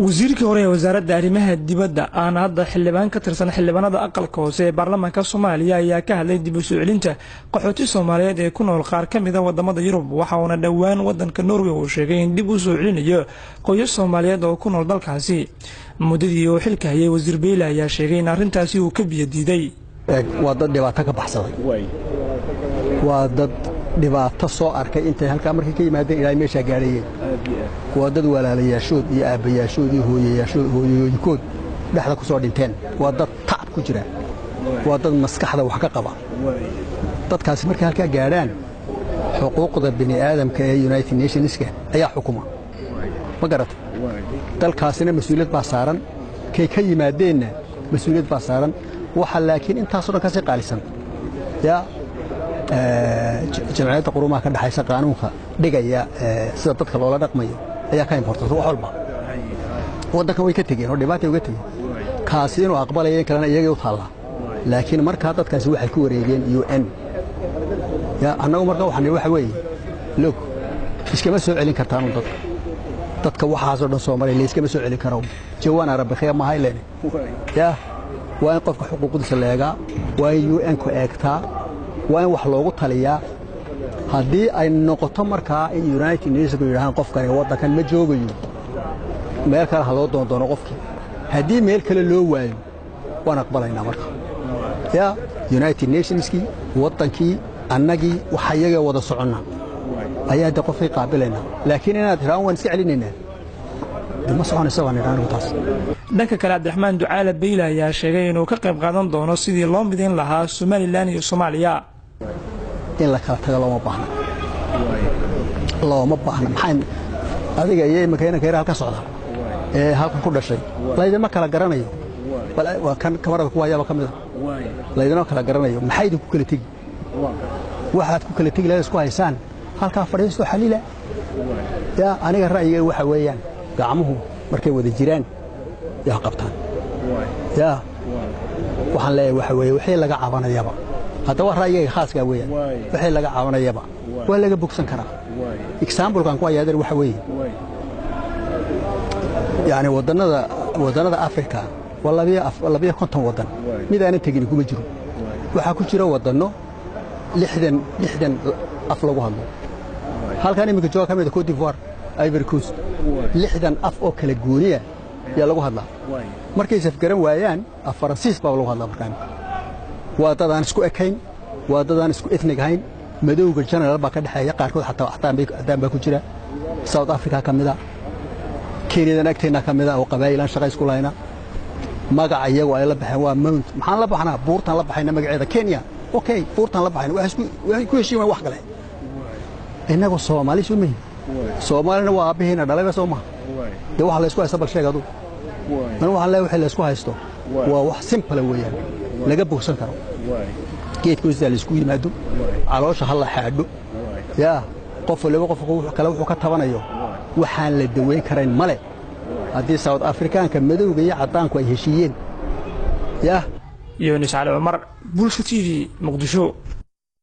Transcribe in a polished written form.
wasiirkii hore ee wasaaradda arrimaha dibadda aan hadda xildhibaan ka tirsan xildhibaanada aqalka hoose ee baarlamaanka Soomaaliya ayaa ka hadlay dib u soo celinta qaxooti Soomaaliyeed ee ku nool qaar ka mid ah wadamada Yurub waxa uu dhawaan wadanka Norway uu sheegay in dib u soo celinayo qoysas Soomaaliyeed oo ku nool dalkaasi muddadii uu xilka hayay wasiir Beyle ayaa sheegay in arrintaasi uu ka biyadiiday waa dad dhibaato ka baxsaday waa dad dhibaato soo arkay intay halka markii ka yimaadeen ilaa meesha gaarayeen waa dad walaalayaashood iyo aabayaashood iyo hooyooyinkood dhaxda ku soo dhinteen waa dad tacab ku jira waa dad maskaxda wax ka qaba dadkaasi markay halka gaaraan xuquuqda bini aadamka ee United Nationska ayaa xukuma ma garatay dalkaasina mas'uuliyad baa saaran kay ka yimaadeenna mas'uuliyad baa saaran waxa laakiin intaas oo dhan ka sii qaalisan ya jamciyadda qurumaha ka dhaxaysa qaanuunka dhigaya sida dadka loola dhaqmayo ayaa ka importanta wax walba wadanka way ka tageen oo dhibaato uga tageen kaasi inuu aqbalayeen kalena iyaga u taala laakiin marka dadkaasi waxay ku wareegeen UN ya annagu marka waxaan waxa weeye look iskama soo celin kartaan dadka waxaas oo dhan Soomaaliya iskama soo celin karo jawaan arabi khayr ma hayleen ya waa in qofka xuquuqdiisa la eega waa in UN ku eegtaa waa in wax loogu taliyaa haddii ay noqoto markaa in United Nations yiraahdaan qofkani wadankan ma joogayo meel kale hadoo doono qofkii haddii meel kale loo waayo waan aqbalaynaa marka ya United Nationski wadankii annagii waxa iyaga wada soconna ayaa de qofkii qaabilayna laakiin inaad tiraan waan iska celinayna ma soconaysa waan idhaan taas dhanka kale Cabdiraxmaan Ducaale Beyle ayaa sheegay inuu ka qayb qaadan doono sidii loo midin lahaa Somaliland iyo Soomaaliya in la kala tago looma baahna maxay adiga iyo imakeena ka halka socda halkan ku dhashay laydima kala garanayo bal waa kan kamarada ku hayaba kamid laydina kala garanayo maxay ku kala tagi waxaad ku kala tagi leeyahay isku haysaan halka fadhiisto xaliila ya aniga ra'yiga waxa weeyaan gacmuhu markay wada jiraan yaa qabtaan ya waxaan leeyahay waxa weeye wixii laga cabanayaba haddaba ra'yiga khaaska weeyaan wixii laga cabanayaba waa laga bogsan karaa example kan ku ayaadar waxa weeye yani wadanada Afrika walabiya konton wadan mid aan tagin kuma jiro waxa ku jira wadano 60 af lagu hadlo halkan imika jooga kamid Cote d'Ivoire Ivory Coast 60 af oo kala gooniya yaa lagu hadlaa markay safgaran waayaan af Faransiis baa lagu hadlaa markaan waa dad aan isku ekayn waa dad aan isku ethnic ahayn madowga general baa ka dhaxeeya qaarkood xataa baa ku jira South Africa kamida Kenya agteena kamida oo qabaylan shaqo isku laayna magaca iyagu ay la baxeen waa mount maxaan la baxnaa buurtan la baxayna magaceeda Kenya okay buurtan la baxayna waxay ku heshiiyeen wax kale inagu Soomaali sumay Soomaalina waa aabahina dhalay Soomaa de waxa la isku haysto bal sheegadu man waxa la wixii la isku haysto waa wax simple weeyaan laga bogsan karo geedku sida la isku yimaado caloosha hal la xaadho ya qof waliba qof kale wuxuu ka tabanayo waxaan la daweyn karayn male haddii South Africaanka madowga iyo cadaanku ay heshiiyeen ya Yunis Ali Umar Bulsho TV Muqdisho